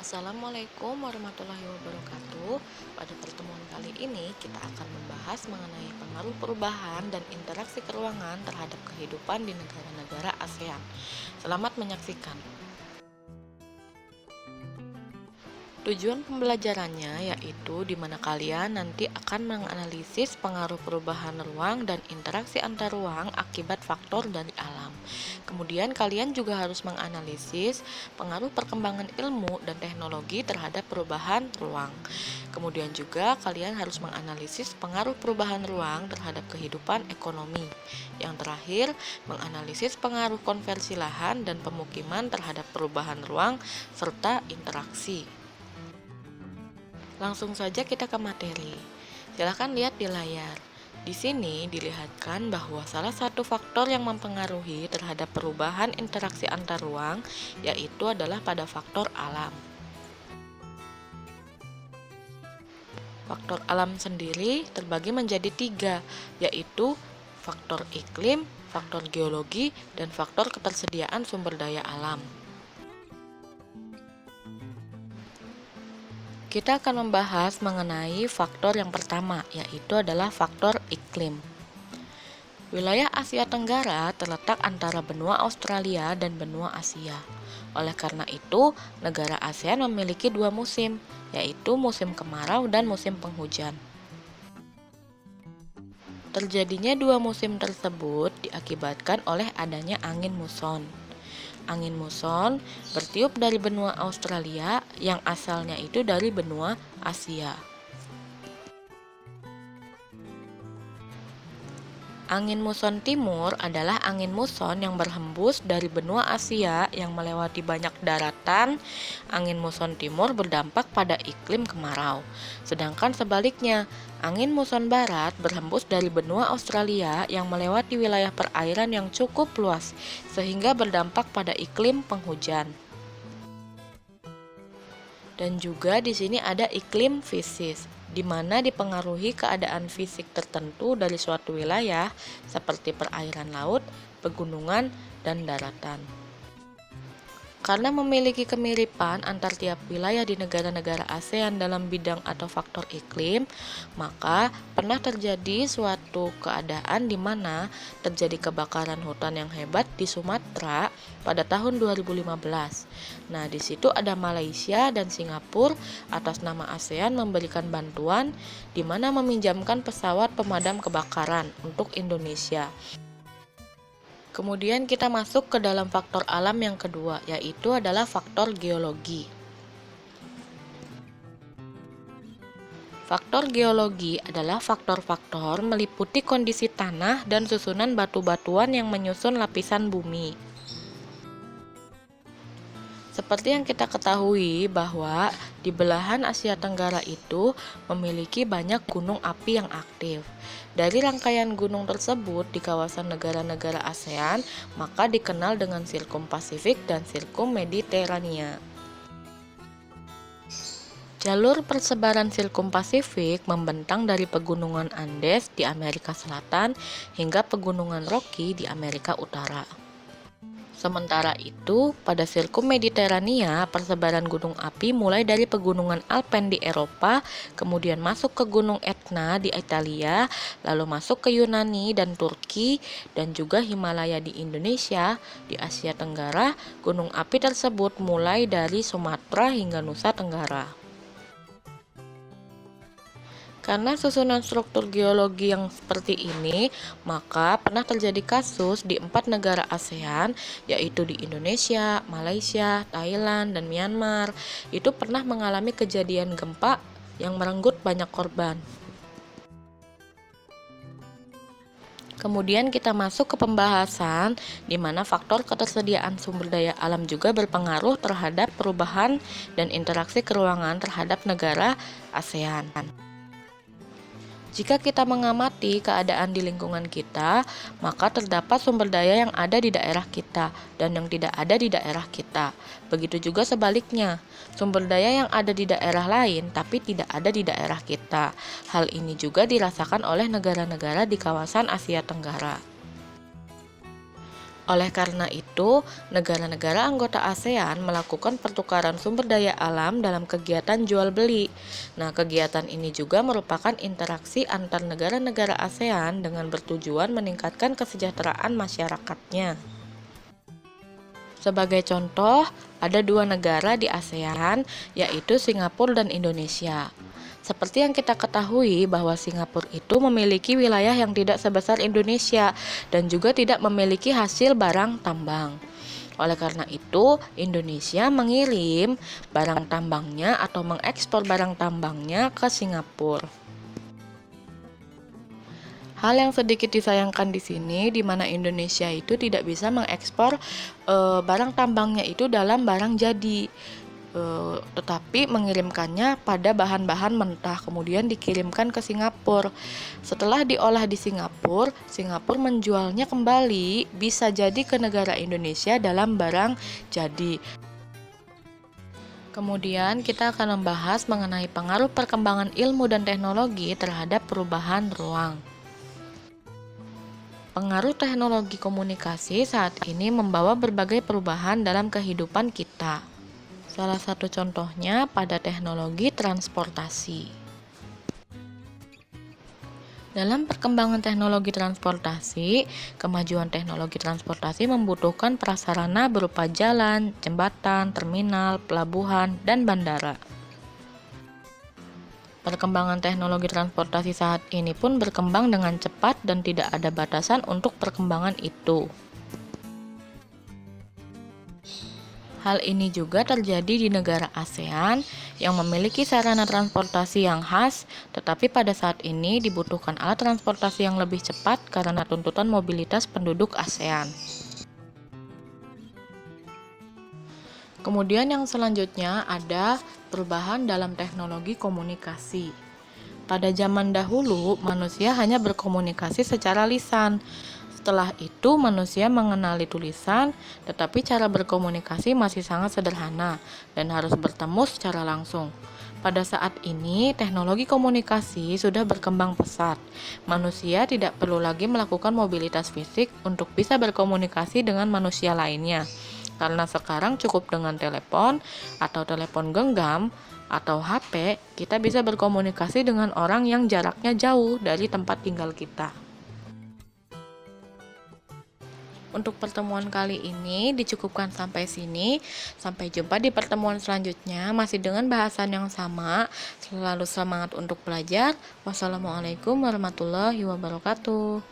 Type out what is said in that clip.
Assalamualaikum warahmatullahi wabarakatuh. Pada pertemuan kali ini kita akan membahas mengenai pengaruh perubahan dan interaksi keruangan terhadap kehidupan di negara-negara ASEAN. Selamat menyaksikan. Tujuan pembelajarannya yaitu di mana kalian nanti akan menganalisis pengaruh perubahan ruang dan interaksi antar ruang akibat faktor dari alam. Kemudian kalian juga harus menganalisis pengaruh perkembangan ilmu dan teknologi terhadap perubahan ruang. Kemudian juga kalian harus menganalisis pengaruh perubahan ruang terhadap kehidupan ekonomi. Yang terakhir, menganalisis pengaruh konversi lahan dan pemukiman terhadap perubahan ruang serta interaksi. Langsung saja kita ke materi. Silakan lihat di layar. Di sini dilihatkan bahwa salah satu faktor yang mempengaruhi terhadap perubahan interaksi antar ruang yaitu adalah pada faktor alam. Faktor alam sendiri terbagi menjadi tiga, yaitu faktor iklim, faktor geologi, dan faktor ketersediaan sumber daya alam. Kita akan membahas mengenai faktor yang pertama, yaitu adalah faktor iklim. Wilayah Asia Tenggara terletak antara benua Australia dan benua Asia. Oleh karena itu, negara ASEAN memiliki dua musim, yaitu musim kemarau dan musim penghujan. Terjadinya dua musim tersebut diakibatkan oleh adanya angin muson. Angin muson bertiup dari benua Australia yang asalnya itu dari benua Asia. Angin muson timur adalah angin muson yang berhembus dari benua Asia yang melewati banyak daratan. Angin muson timur berdampak pada iklim kemarau. Sedangkan sebaliknya, angin muson barat berhembus dari benua Australia yang melewati wilayah perairan yang cukup luas, sehingga berdampak pada iklim penghujan. Dan juga di sini ada iklim fisis, di mana dipengaruhi keadaan fisik tertentu dari suatu wilayah seperti perairan laut, pegunungan, dan daratan. Karena memiliki kemiripan antar tiap wilayah di negara-negara ASEAN dalam bidang atau faktor iklim, maka pernah terjadi suatu keadaan di mana terjadi kebakaran hutan yang hebat di Sumatera pada tahun 2015. Nah, di situ ada Malaysia dan Singapura atas nama ASEAN memberikan bantuan di mana meminjamkan pesawat pemadam kebakaran untuk Indonesia. Kemudian kita masuk ke dalam faktor alam yang kedua, yaitu adalah faktor geologi. Faktor geologi adalah faktor-faktor meliputi kondisi tanah dan susunan batu-batuan yang menyusun lapisan bumi. Seperti yang kita ketahui bahwa di belahan Asia Tenggara itu memiliki banyak gunung api yang aktif. Dari rangkaian gunung tersebut di kawasan negara-negara ASEAN, maka dikenal dengan Sirkum Pasifik dan Sirkum Mediterania. Jalur persebaran Sirkum Pasifik membentang dari pegunungan Andes di Amerika Selatan hingga pegunungan Rocky di Amerika Utara. Sementara itu, pada Sirkum Mediterania, persebaran gunung api mulai dari pegunungan Alpen di Eropa, kemudian masuk ke Gunung Etna di Italia, lalu masuk ke Yunani dan Turki, dan juga Himalaya di Indonesia. Di Asia Tenggara, gunung api tersebut mulai dari Sumatera hingga Nusa Tenggara. Karena susunan struktur geologi yang seperti ini, maka pernah terjadi kasus di 4 negara ASEAN, yaitu di Indonesia, Malaysia, Thailand, dan Myanmar. Itu pernah mengalami kejadian gempa yang merenggut banyak korban. Kemudian kita masuk ke pembahasan di mana faktor ketersediaan sumber daya alam juga berpengaruh terhadap perubahan dan interaksi keruangan terhadap negara ASEAN. Jika kita mengamati keadaan di lingkungan kita, maka terdapat sumber daya yang ada di daerah kita dan yang tidak ada di daerah kita. Begitu juga sebaliknya, sumber daya yang ada di daerah lain tapi tidak ada di daerah kita. Hal ini juga dirasakan oleh negara-negara di kawasan Asia Tenggara. Oleh karena itu, negara-negara anggota ASEAN melakukan pertukaran sumber daya alam dalam kegiatan jual beli. Nah, kegiatan ini juga merupakan interaksi antar negara-negara ASEAN dengan bertujuan meningkatkan kesejahteraan masyarakatnya. Sebagai contoh, ada dua negara di ASEAN, yaitu Singapura dan Indonesia. Seperti yang kita ketahui bahwa Singapura itu memiliki wilayah yang tidak sebesar Indonesia dan juga tidak memiliki hasil barang tambang. Oleh karena itu, Indonesia mengirim barang tambangnya atau mengekspor barang tambangnya ke Singapura. Hal yang sedikit disayangkan di sini, di mana Indonesia itu tidak bisa mengekspor barang tambangnya itu dalam barang jadi, tetapi mengirimkannya pada bahan-bahan mentah, kemudian dikirimkan ke Singapura. Setelah diolah di Singapura, Singapura menjualnya kembali, bisa jadi ke negara Indonesia dalam barang jadi. Kemudian kita akan membahas mengenai pengaruh perkembangan ilmu dan teknologi terhadap perubahan ruang. Pengaruh teknologi komunikasi saat ini membawa berbagai perubahan dalam kehidupan kita. Salah satu contohnya pada teknologi transportasi. Dalam perkembangan teknologi transportasi, kemajuan teknologi transportasi membutuhkan prasarana berupa jalan, jembatan, terminal, pelabuhan, dan bandara. Perkembangan teknologi transportasi saat ini pun berkembang dengan cepat dan tidak ada batasan untuk perkembangan itu. Hal ini juga terjadi di negara ASEAN yang memiliki sarana transportasi yang khas, tetapi pada saat ini dibutuhkan alat transportasi yang lebih cepat karena tuntutan mobilitas penduduk ASEAN. Kemudian yang selanjutnya ada perubahan dalam teknologi komunikasi. Pada zaman dahulu, manusia hanya berkomunikasi secara lisan. Setelah itu, manusia mengenali tulisan, tetapi cara berkomunikasi masih sangat sederhana dan harus bertemu secara langsung. Pada saat ini, teknologi komunikasi sudah berkembang pesat. Manusia tidak perlu lagi melakukan mobilitas fisik untuk bisa berkomunikasi dengan manusia lainnya. Karena sekarang cukup dengan telepon atau telepon genggam atau HP, kita bisa berkomunikasi dengan orang yang jaraknya jauh dari tempat tinggal kita. Untuk pertemuan kali ini dicukupkan sampai sini. Sampai jumpa di pertemuan selanjutnya masih dengan bahasan yang sama. Selalu semangat untuk belajar. Wassalamualaikum warahmatullahi wabarakatuh.